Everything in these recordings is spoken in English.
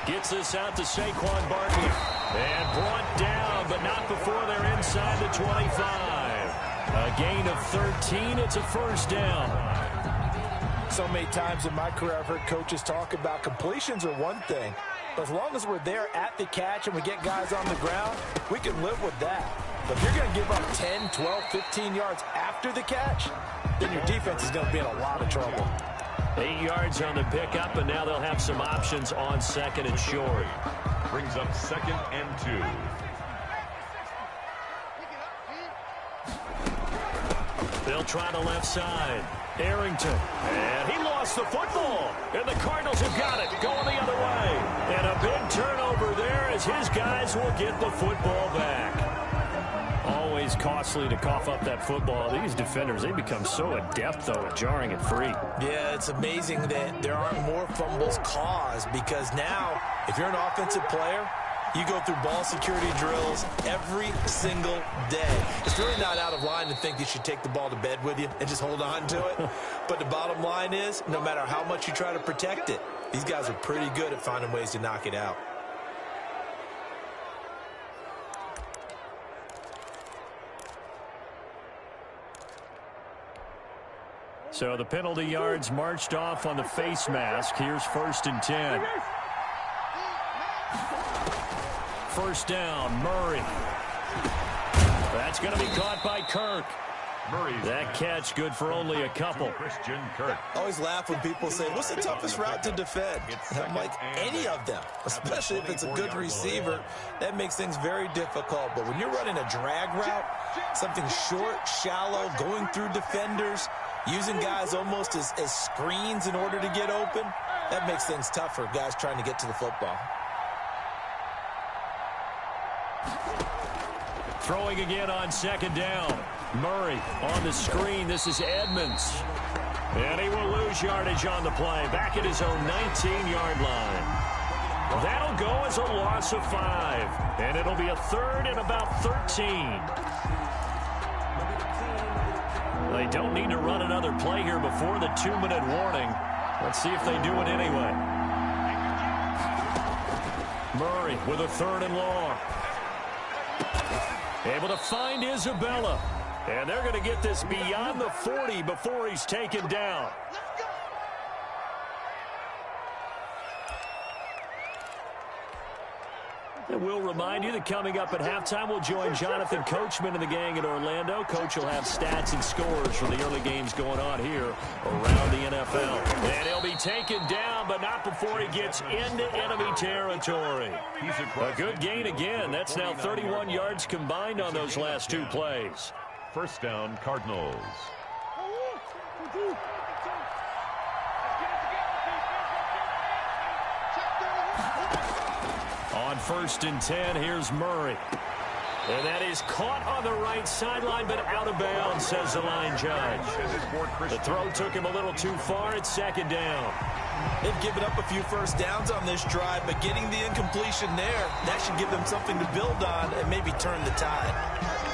Gets this out to Saquon Barkley. And brought down, but not before they're inside the 25. A gain of 13. It's a first down. So many times in my career I've heard coaches talk about completions are one thing. But as long as we're there at the catch and we get guys on the ground, we can live with that. But if you're going to give up 10, 12, 15 yards after the catch, then your defense is going to be in a lot of trouble. 8 yards on the pickup, and now they'll have some options on second and short. Brings up 2nd and 2. They'll try the left side. Arrington. And he lost the football. And the Cardinals have got it. Going the other way. And a big turnover there as his guys will get the football back. Always costly to cough up that football. These defenders, they become so adept, though, at jarring it free. Yeah, it's amazing that there aren't more fumbles caused because now, if you're an offensive player, you go through ball security drills every single day. It's really not out of line to think you should take the ball to bed with you and just hold on to it. But the bottom line is, no matter how much you try to protect it, these guys are pretty good at finding ways to knock it out. So the penalty yards marched off on the face mask. Here's 1st and 10. First down, Murray. That's going to be caught by Kirk. That catch good for only a couple. Christian Kirk. I always laugh when people say, what's the toughest route to defend? And I'm like, any of them, especially if it's a good receiver. That makes things very difficult. But when you're running a drag route, something short, shallow, going through defenders, using guys almost as screens in order to get open, that makes things tough for guys trying to get to the football. Throwing again on 2nd down. Murray on the screen. This is Edmonds. And he will lose yardage on the play. Back at his own 19-yard line. That'll go as a loss of 5. And it'll be a 3rd and about 13. They don't need to run another play here before the 2-minute warning. Let's see if they do it anyway. Murray with a 3rd and long. Able to find Isabella. And they're going to get this beyond the 40 before he's taken down. And we'll remind you that coming up at halftime, we'll join Jonathan Coachman and the gang in Orlando. Coach will have stats and scores from the early games going on here around the NFL. And he'll be taken down, but not before he gets into enemy territory. A good gain again. That's now 31 yards combined on those last 2 plays. First down, Cardinals. On 1st and 10, here's Murray. And that is caught on the right sideline, but out of bounds, says the line judge. The throw took him a little too far. It's 2nd down. They've given up a few first downs on this drive, but getting the incompletion there, that should give them something to build on and maybe turn the tide.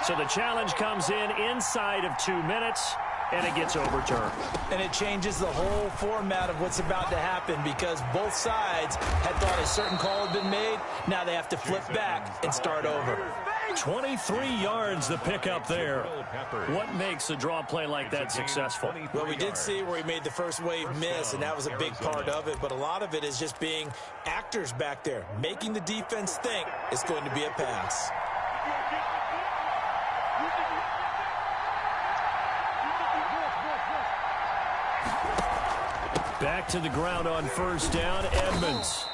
So the challenge comes in inside of 2 minutes, and it gets overturned. And it changes the whole format of what's about to happen because both sides had thought a certain call had been made. Now they have to flip back and start over. 23 yards the pickup there. What makes a draw play like that successful? Well, we did see where he made the first wave miss, and that was a big part of it. But a lot of it is just being actors back there, making the defense think it's going to be a pass. Back to the ground on 1st down, Edmonds.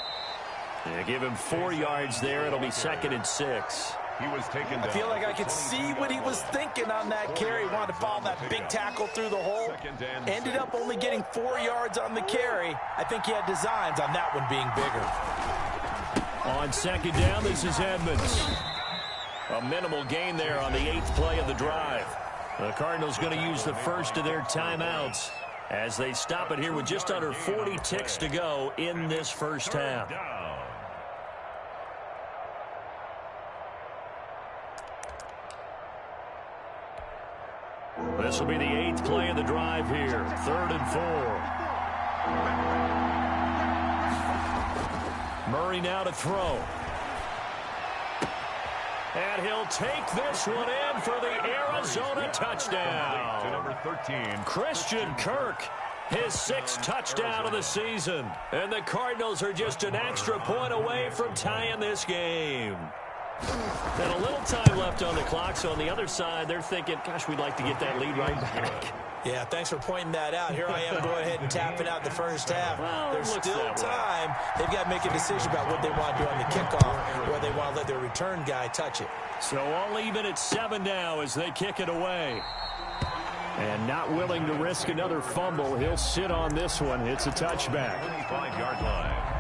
They give him 4 yards there. It'll be 2nd and 6. He was taken down. I feel like I could see what he was thinking on that carry. He wanted to follow that big tackle through the hole. Ended up only getting 4 yards on the carry. I think he had designs on that one being bigger. On 2nd down, this is Edmonds. A minimal gain there on the 8th play of the drive. The Cardinals going to use the first of their timeouts as they stop it here with just under 40 ticks to go in this first half. This will be the 8th play of the drive here. 3rd and 4. Murray now to throw. And he'll take this one in for the Arizona touchdown. To number 13. Christian Kirk, his 6th touchdown of the season. And the Cardinals are just an extra point away from tying this game. And a little time left on the clock, so on the other side, they're thinking, gosh, we'd like to get that lead right back. Yeah, thanks for pointing that out. Here I am going ahead and tapping out the first half. Well, there's still time. They've got to make a decision about what they want to do on the kickoff, or they want to let their return guy touch it. So all even at 7 now as they kick it away. And not willing to risk another fumble. He'll sit on this one. It's a touchback. 25-yard line.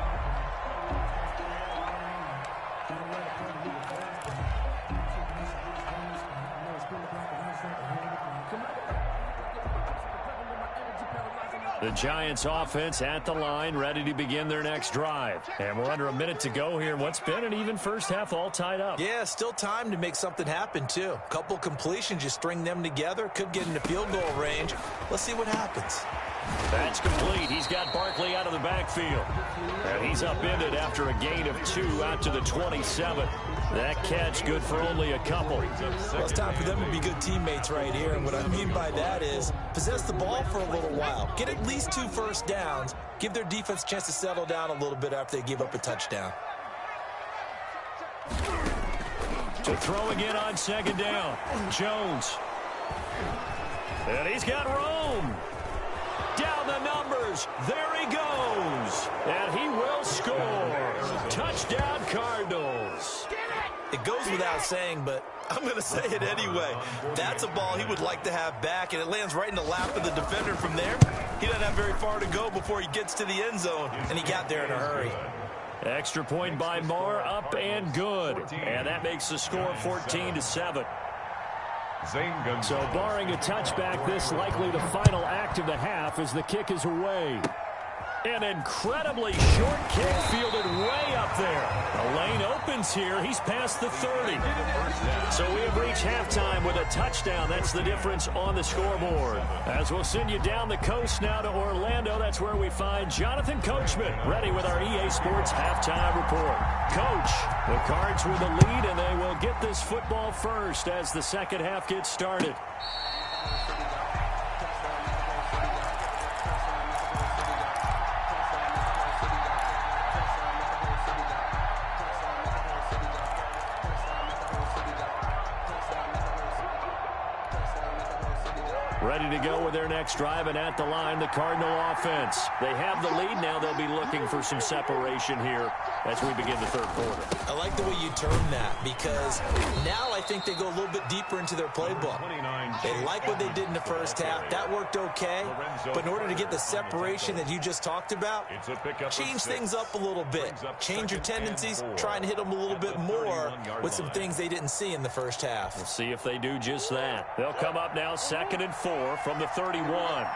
The Giants offense at the line, ready to begin their next drive. And we're under a minute to go here. What's been an even first half, all tied up. Yeah, still time to make something happen, too. Couple completions, you string them together. Could get into field goal range. Let's see what happens. That's complete. He's got Barkley out of the backfield. And he's upended after a gain of 2 out to the 27. That catch good for only a couple. Well, it's time for them to be good teammates right here. And what I mean by that is possess the ball for a little while. Get at least 2 first downs. Give their defense a chance to settle down a little bit after they give up a touchdown. To throw again on 2nd down. Jones. And he's got Rome. Down the numbers. There he goes. And he will score. Touchdown, Cardinals. It goes without saying, but I'm going to say it anyway. That's a ball he would like to have back, and it lands right in the lap of the defender from there. He doesn't have very far to go before he gets to the end zone, and he got there in a hurry. Extra point by Marr, up and good. And that makes the score 14-7. So barring a touchback, this likely the final act of the half as the kick is away. An incredibly short kick fielded way up there. The lane opens here. He's past the 30. So we have reached halftime with a touchdown. That's the difference on the scoreboard. As we'll send you down the coast now to Orlando, that's where we find Jonathan Coachman, ready with our EA Sports halftime report. Coach, the Cards with the lead, and they will get this football first as the second half gets started. Ready to go with their next drive, and at the line, the Cardinal offense. They have the lead. Now they'll be looking for some separation here as we begin the third quarter. I like the way you term that, because now I think they go a little bit deeper into their playbook. They like what they did in the first half. That worked okay, but in order to get the separation that you just talked about, change things up a little bit. Change your tendencies, try and hit them a little bit more with some things they didn't see in the first half. We'll see if they do just that. They'll come up now 2nd and 4 from the 31.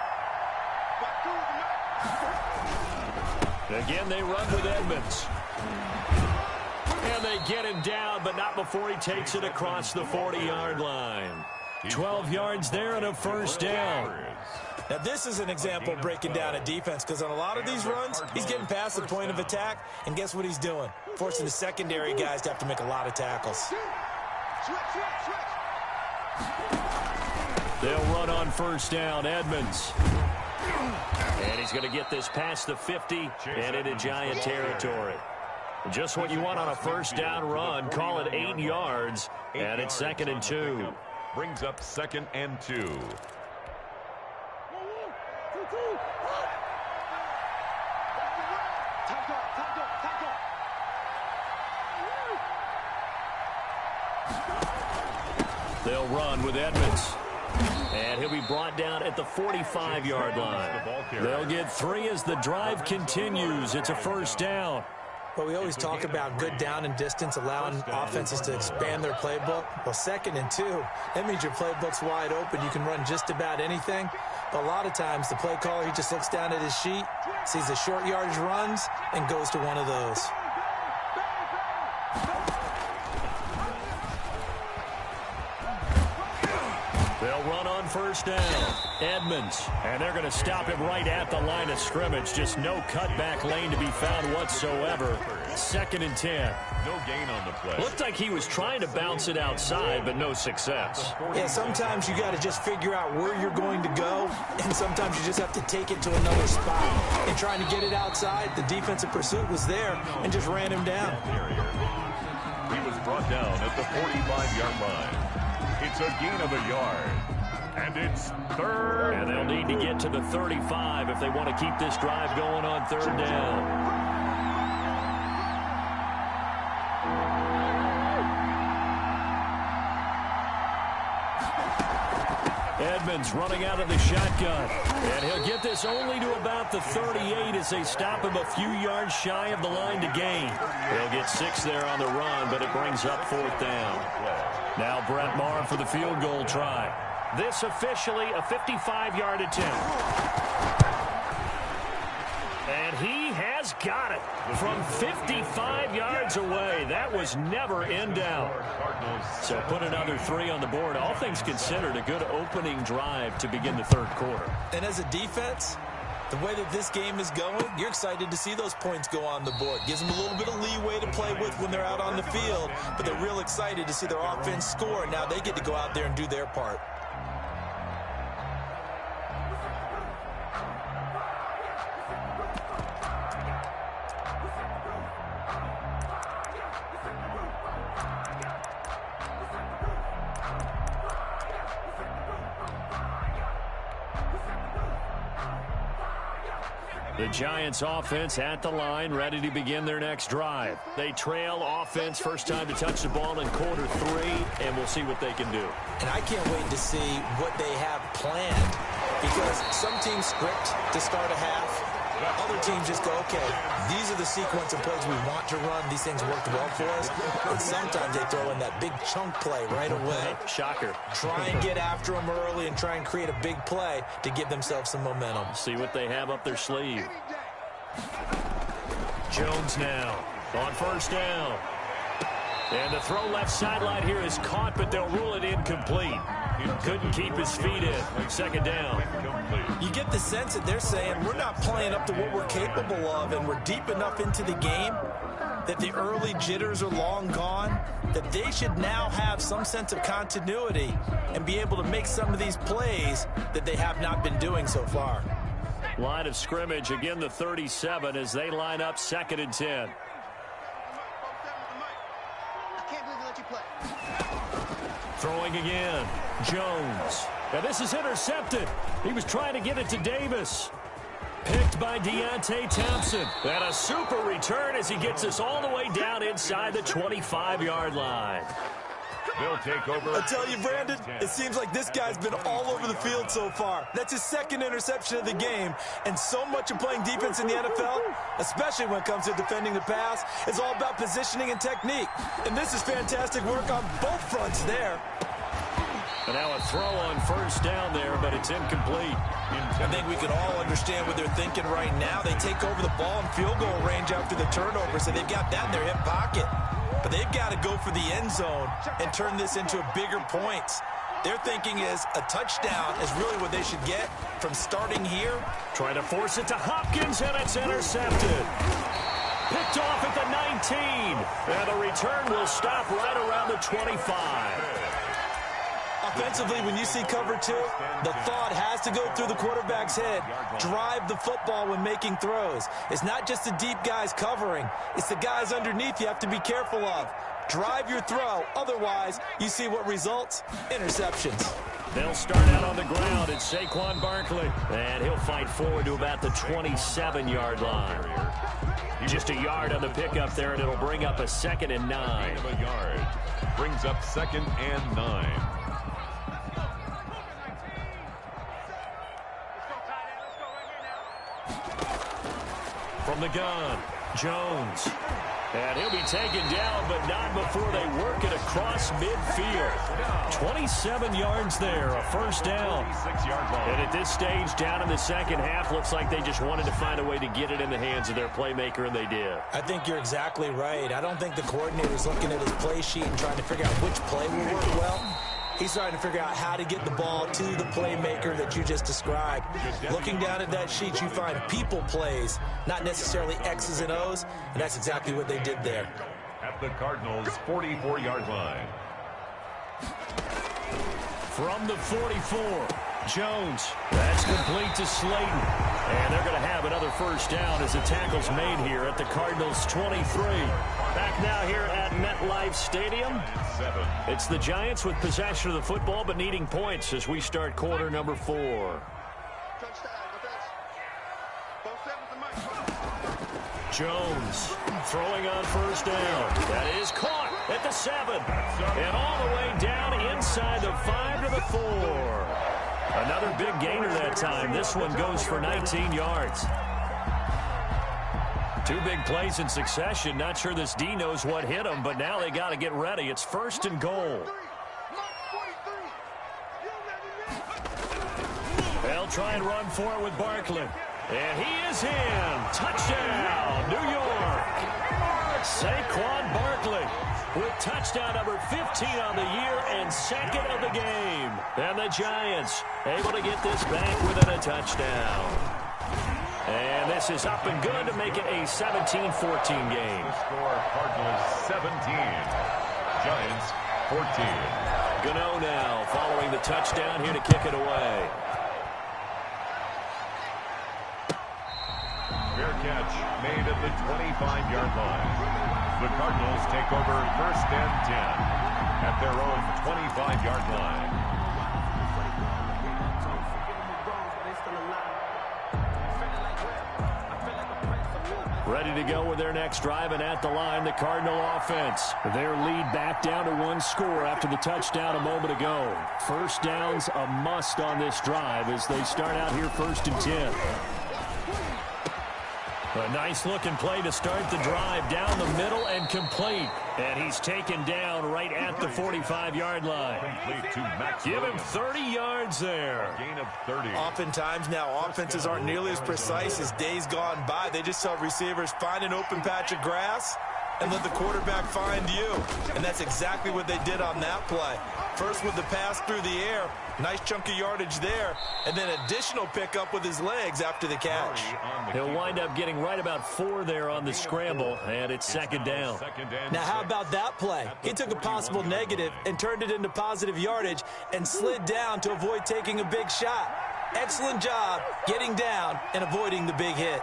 Again, they run with Edmonds. And they get him down, but not before he takes it across the 40-yard line. 12 yards there and a first down. Now, this is an example of breaking down a defense, because on a lot of these runs, he's getting past the point of attack, and guess what he's doing? Forcing the secondary guys to have to make a lot of tackles. They'll run on first down, Edmonds. And he's going to get this past the 50 and into Giant territory. Just what you want on a first down run. Call it 8 yards, and it's 2nd and 2. Brings up 2nd and 2. They'll run with Edmonds. And he'll be brought down at the 45-yard line. They'll get 3 as the drive continues. It's a first down. But we always talk about good down and distance, allowing offenses to expand their playbook. Well, 2nd and 2, that means your playbook's wide open. You can run just about anything. But a lot of times, the play caller, he just looks down at his sheet, sees the short yardage runs, and goes to one of those. They'll run on first down. Edmonds. And they're going to stop him right at the line of scrimmage. Just no cutback lane to be found whatsoever. 2nd and 10. No gain on the play. Looked like he was trying to bounce it outside, but no success. Yeah, sometimes you got to just figure out where you're going to go, and sometimes you just have to take it to another spot. And trying to get it outside, the defensive pursuit was there and just ran him down. He was brought down at the 45-yard line. It's a gain of a yard. And it's 3rd. And they'll need to get to the 35 if they want to keep this drive going on 3rd down. Edmonds running out of the shotgun. And he'll get this only to about the 38 as they stop him a few yards shy of the line to gain. They'll get 6 there on the run, but it brings up 4th down. Now Brett Maher for the field goal try. This officially a 55-yard attempt. And he has got it from 55 yards away. That was never in doubt. So put another 3 on the board. All things considered, a good opening drive to begin the 3rd quarter. And as a defense, the way that this game is going, you're excited to see those points go on the board. Gives them a little bit of leeway to play with when they're out on the field, but they're real excited to see their offense score. Now they get to go out there and do their part. The Giants offense at the line, ready to begin their next drive. They trail offense, first time to touch the ball in quarter 3, and we'll see what they can do. And I can't wait to see what they have planned, because some teams script to start a half. Other teams just go, okay, these are the sequence of plays we want to run. These things work well for us. And sometimes they throw in that big chunk play right away. Shocker. Try and get after them early and try and create a big play to give themselves some momentum. See what they have up their sleeve. Jones now on first down. And the throw left sideline here is caught, but they'll rule it incomplete. Couldn't keep his feet in. 2nd down. You get the sense that they're saying we're not playing up to what we're capable of, and we're deep enough into the game that the early jitters are long gone, that they should now have some sense of continuity and be able to make some of these plays that they have not been doing so far. Line of scrimmage, again the 37 as they line up 2nd and 10. Throwing again, Jones. Now this is intercepted. He was trying to get it to Davis. Picked by Deontay Thompson. And a super return as he gets us all the way down inside the 25-yard line. They'll take over. I tell you, Brandon, it seems like this guy's been all over the field so far. That's his 2nd interception of the game. And so much of playing defense in the NFL, especially when it comes to defending the pass, is all about positioning and technique. And this is fantastic work on both fronts there. And now a throw on first down there, but it's incomplete. I think we can all understand what they're thinking right now. They take over the ball in field goal range after the turnover, so they've got that in their hip pocket. But they've got to go for the end zone and turn this into bigger points. Their thinking is a touchdown is really what they should get from starting here. Trying to force it to Hopkins, and it's intercepted. Picked off at the 19. And the return will stop right around the 25. Offensively, when you see cover 2, the thought has to go through the quarterback's head. Drive the football when making throws. It's not just the deep guys covering. It's the guys underneath you have to be careful of. Drive your throw. Otherwise, you see what results? Interceptions. They'll start out on the ground. It's Saquon Barkley. And he'll fight forward to about the 27-yard line. Just a yard on the pickup there, and it'll bring up a 2nd and 9. A yard. Brings up 2nd and 9. From the gun, Jones. And he'll be taken down, but not before they work it across midfield. 27 yards there, a first down. And at this stage, down in the 2nd half, looks like they just wanted to find a way to get it in the hands of their playmaker, and they did. I think you're exactly right. I don't think the coordinator's looking at his play sheet and trying to figure out which play will work well. He's trying to figure out how to get the ball to the playmaker that you just described. Looking down at that sheet, you find people plays, not necessarily X's and O's, and that's exactly what they did there. At the Cardinals' 44-yard line. From the 44, Jones. That's complete to Slayton. And they're going to have another first down as the tackle's made here at the Cardinals' 23. Back now here at MetLife Stadium. It's the Giants with possession of the football but needing points as we start quarter number 4. Jones throwing on first down. That is caught at the 7. And all the way down inside the 5 to the 4. Another big gainer that time. This one goes for 19 yards. 2 big plays in succession. Not sure this D knows what hit him, but now they got to get ready. It's first and goal. They'll try and run for it with Barkley. And he is in. Touchdown, New York. Saquon Barkley with touchdown number 15 on the year and second of the game. And the Giants able to get this back within a touchdown. And this is up and good to make it a 17-14 game. Score Cardinals 17, Giants 14. Gano now following the touchdown here to kick it away. Fair catch made at the 25-yard line. The Cardinals take over first and 10 at their own 25-yard line. Ready to go with their next drive, and at the line, the Cardinal offense. Their lead back down to 1 score after the touchdown a moment ago. First down's a must on this drive as they start out here first and 10. A nice-looking play to start the drive down the middle and complete. And he's taken down right at the 45-yard line. Give him 30 yards there. Gain of 30. Oftentimes now offenses aren't nearly as precise as days gone by. They just saw receivers find an open patch of grass and let the quarterback find you. And that's exactly what they did on that play. First with the pass through the air, nice chunk of yardage there, and then additional pickup with his legs after the catch. He'll wind up getting right about 4 there on the scramble, and it's second down. Now how about that play? He took a possible negative and turned it into positive yardage and slid down to avoid taking a big shot. Excellent job getting down and avoiding the big hit.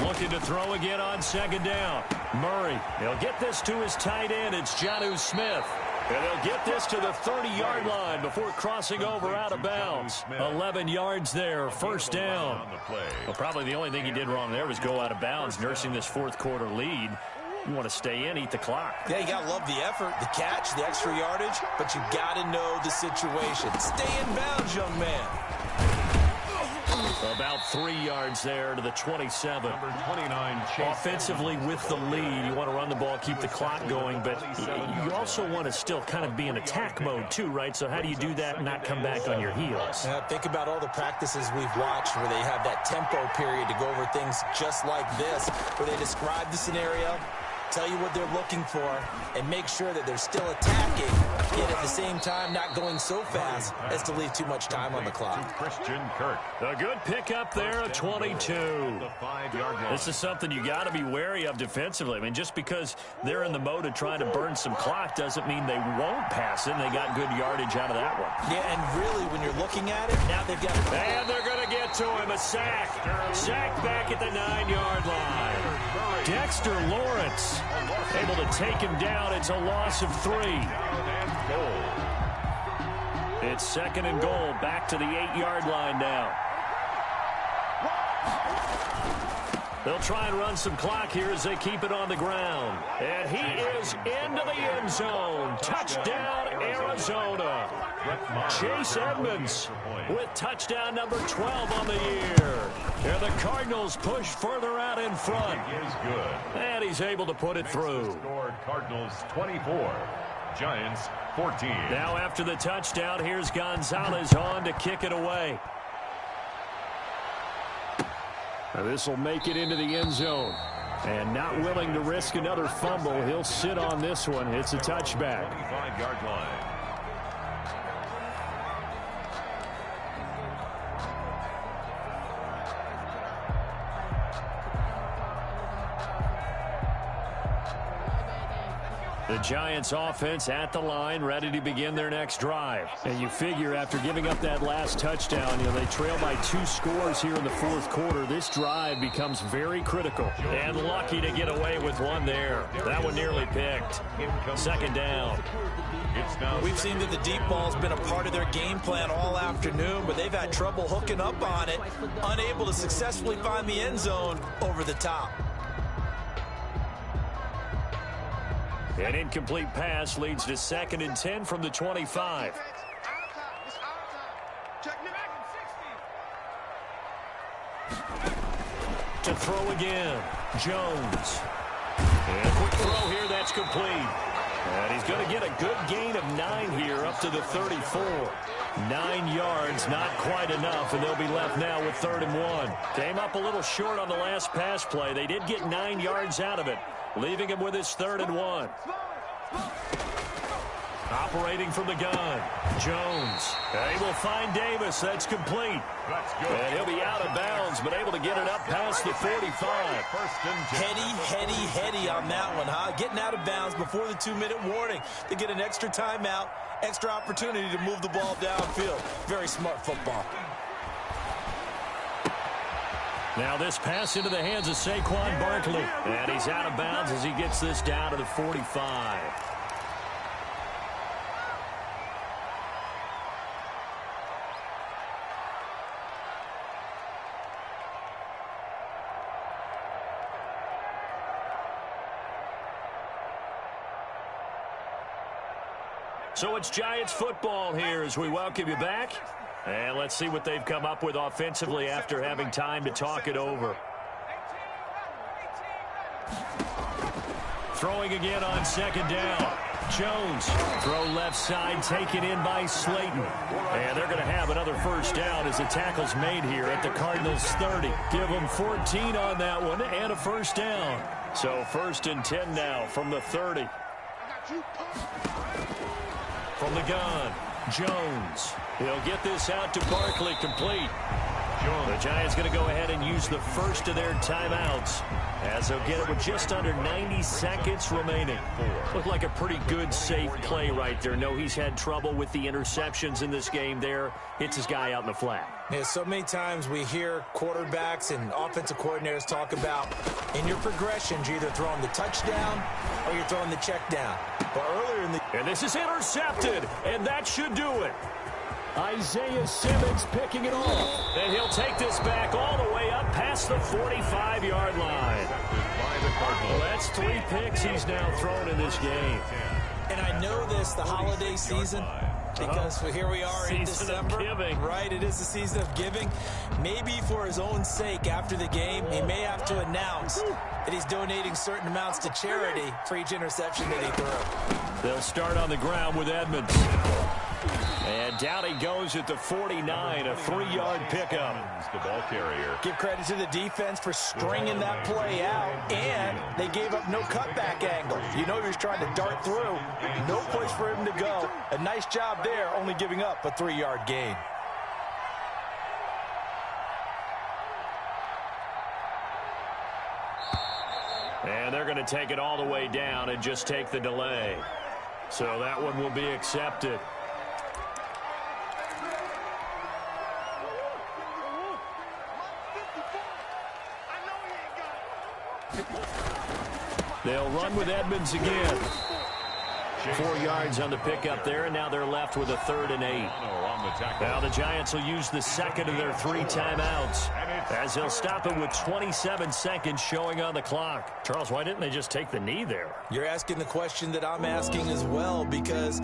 Looking to throw again on second down. Murray, he'll get this to his tight end. It's Jonnu Smith. And they'll get this to the 30-yard line before crossing over out of bounds. 11 yards there, first down. Well, probably the only thing he did wrong there was go out of bounds, nursing this fourth quarter lead. You want to stay in, eat the clock. Yeah, you got to love the effort, the catch, the extra yardage, but you got to know the situation. Stay in bounds, young man. About 3 yards there to the 27. Number 29, Offensively with the lead, you want to run the ball, keep the clock going, but you also want to still kind of be in attack mode too, right? So how do you do that and not come back on your heels? Think about all the practices we've watched where they have that tempo period to go over things just like this, where they describe the scenario, tell you what they're looking for, and make sure that they're still attacking, yet at the same time not going so fast as to leave too much time on the clock. Christian Kirk. A good pickup there at 22. This is something you got to be wary of defensively. I mean, just because they're in the mode of trying to burn some clock doesn't mean they won't pass it. They got good yardage out of that one. Yeah, and really, when you're looking at it, now they've got... And they're going to get to him. A sack. Sack back at the 9-yard line. Dexter Lawrence able to take him down. It's a loss of 3. It's second and goal. Back to the 8-yard line now. They'll try and run some clock here as they keep it on the ground. And he is into the end zone. Touchdown, Arizona. Chase Edmonds with touchdown number 12 on the year. And the Cardinals push further out in front. Is good. And he's able to put it through. Scored Cardinals 24, Giants 14. Now after the touchdown, here's Gonzalez on to kick it away. This will make it into the end zone. And not willing to risk another fumble, he'll sit on this one. It's a touchback. 25-yard line. The Giants offense at the line, ready to begin their next drive. And you figure after giving up that last touchdown, they trail by 2 scores here in the fourth quarter. This drive becomes very critical. And lucky to get away with one there. That one nearly picked. Second down. We've seen that the deep ball's been a part of their game plan all afternoon, but they've had trouble hooking up on it, unable to successfully find the end zone over the top. An incomplete pass leads to 2nd and 10 from the 25. To throw again, Jones. And a quick throw here, that's complete. And he's going to get a good gain of 9 here up to the 34. 9 yards, not quite enough, and they'll be left now with 3rd and 1. Came up a little short on the last pass play. They did get 9 yards out of it, leaving him with his 3rd and 1. Operating from the gun, Jones. They will find Davis. That's complete. That's good. And he'll be out of bounds, but able to get it up past the 45. Heady on that one, huh? Getting out of bounds before the 2-minute warning. They get an extra timeout, extra opportunity to move the ball downfield. Very smart football. Now this pass into the hands of Saquon Barkley. And he's out of bounds as he gets this down to the 45. So it's Giants football here as we welcome you back. And let's see what they've come up with offensively after having time to talk it over. Throwing again on 2nd down. Jones, throw left side, taken in by Slayton. And they're going to have another 1st down as the tackle's made here at the Cardinals' 30. Give them 14 on that one and a 1st down. So 1st and 10 now from the 30. From the gun, Jones. He'll get this out to Barkley, complete. The Giants going to go ahead and use the first of their timeouts as they'll get it with just under 90 seconds remaining. Looked like a pretty good, safe play right there. No, he's had trouble with the interceptions in this game there. Hits his guy out in the flat. Yeah, so many times we hear quarterbacks and offensive coordinators talk about in your progressions, you're either throwing the touchdown or you're throwing the check down. But earlier in the... And this is intercepted, and that should do it. Isaiah Simmons picking it off. And he'll take this back all the way up past the 45-yard line. Well, that's 3 picks he's now thrown in this game. And I know this, the holiday season, because here we are in December. Right, it is the season of giving. Maybe for his own sake after the game, he may have to announce that he's donating certain amounts to charity for each interception that he threw. They'll start on the ground with Edmonds. And down he goes at the 49, a 3-yard pickup. The ball carrier. Give credit to the defense for stringing that play out, and they gave up no cutback angle. You know he was trying to dart through. No place for him to go. A nice job there, only giving up a 3-yard gain. And they're going to take it all the way down and just take the delay. So that one will be accepted. They'll run with Edmonds again. 4 yards on the pickup there, and now they're left with a 3rd and 8. Now the Giants will use the second of their 3 timeouts as they'll stop it with 27 seconds showing on the clock. Charles, why didn't they just take the knee there? You're asking the question that I'm asking as well, because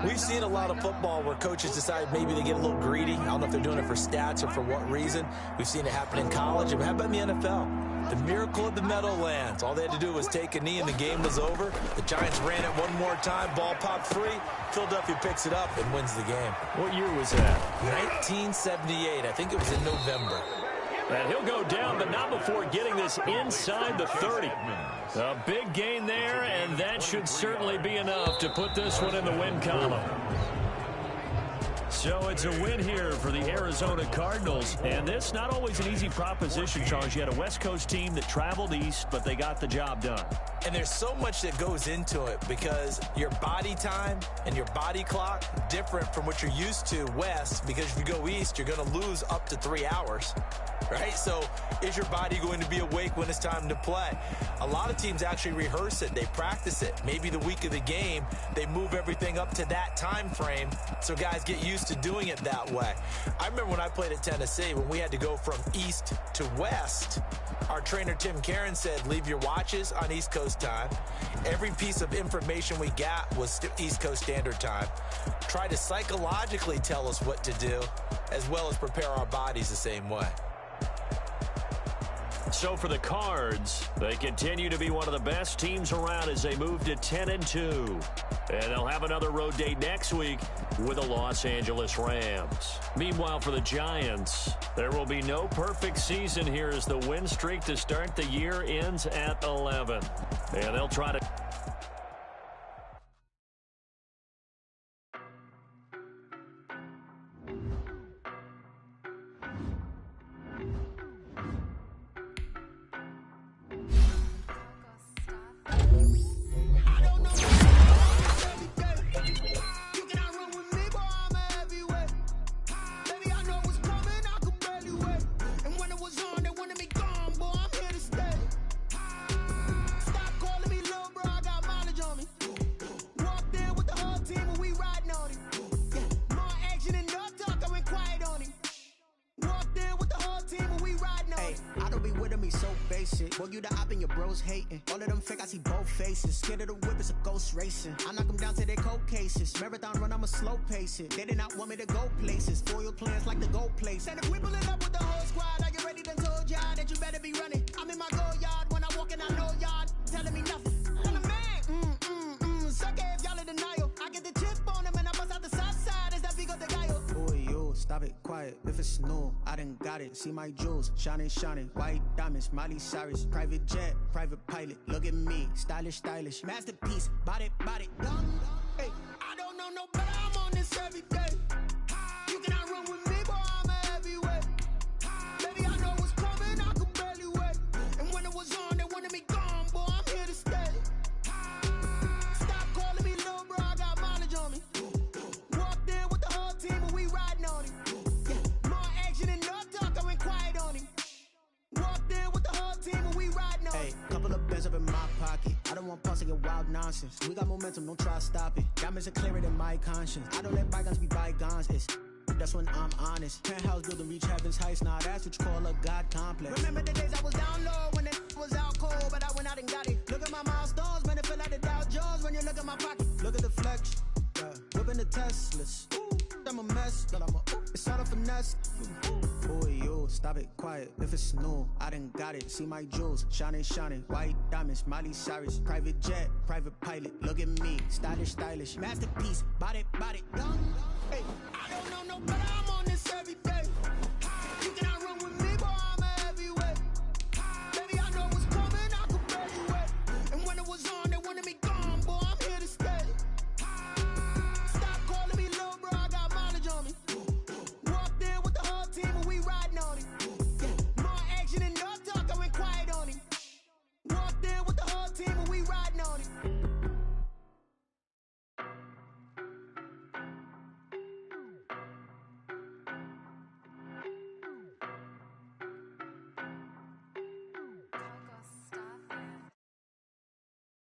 we've seen a lot of football where coaches decide maybe they get a little greedy. I don't know if they're doing it for stats or for what reason. We've seen it happen in college. How about in the NFL? The miracle of the Meadowlands. All they had to do was take a knee and the game was over. The Giants ran it one more time. Ball popped free. Philadelphia picks it up and wins the game. What year was that? 1978. I think it was in November. And he'll go down, but not before getting this inside the 30. A big gain there, and that should certainly be enough to put this one in the win column. So it's a win here for the Arizona Cardinals. And this not always an easy proposition, Charles. You had a West Coast team that traveled east, but they got the job done. And there's so much that goes into it because your body time and your body clock different from what you're used to west, because if you go east, you're going to lose up to 3 hours, right? So is your body going to be awake when it's time to play? A lot of teams actually rehearse it. They practice it. Maybe the week of the game, they move everything up to that time frame so guys get used to doing it that way. I remember when I played at Tennessee, when we had to go from east to west, our trainer Tim Karen said, leave your watches on East Coast time. Every piece of information we got was East Coast Standard Time. Try to psychologically tell us what to do, as well as prepare our bodies the same way. So for the Cards, they continue to be one of the best teams around as they move to 10-2. And they'll have another road date next week with the Los Angeles Rams. Meanwhile, for the Giants, there will be no perfect season here as the win streak to start the year ends at 11. And they'll try to... Boy, you the op and your bros hating. All of them fake, I see both faces. Scared of the whip, it's a ghost racing. I knock them down to their cold cases. Marathon run, I'ma slow pace it. They did not want me to go places. Foil plans like the go place. And if we pulling up with the whole squad, are you ready? Done told y'all that you better be running. I'm in my go yard when I walk in, I know y'all telling me nothing. I'm a man, suck it if y'all in denial. I get the chip on them and I bust out the south side. Is that Vigo de Gallo? Boy, yo, stop it, quiet. If it's new, I done got it. See my jewels, shining, shining. White diamonds, Miley Cyrus. Private jet, private pilot. Look at me, stylish, stylish. Masterpiece, body, body. Hey, I don't know no better. I'm on this every day. You cannot run with me, boy. I'm a heavyweight. Baby, I know what's coming. I could barely wait. And when it was on, they wanted me gone, boy. I'm here to stay. Stop calling me little bro. I got mileage on me. Walked in with the whole team and we riding on him. Yeah, more action and no talk. I went quiet on him. Walked in with the whole team and we riding on him. Hey, couple of bands up in my pocket. I don't want pause to get wild nonsense. We got momentum, don't try to stop it. Diamonds are clearer than my conscience. I don't let bygones be bygones. It's that's when I'm honest. Penthouse building, reach heaven's heights. Nah, that's what you call a God complex. Remember the days I was down low when it was out cold, but I went out and got it. Look at my milestones, man, it feel like the Dow Jones when you look at my pocket. Look at the flex, whipping the Teslas. I'm a mess, but I'm a it's all a finesse. Boy, yo, stop it, quiet. If it's new, I done got it. See my jewels, shining, shining. White diamonds, Miley Cyrus. Private jet, private pilot. Look at me, stylish, stylish. Masterpiece, body, body. Hey.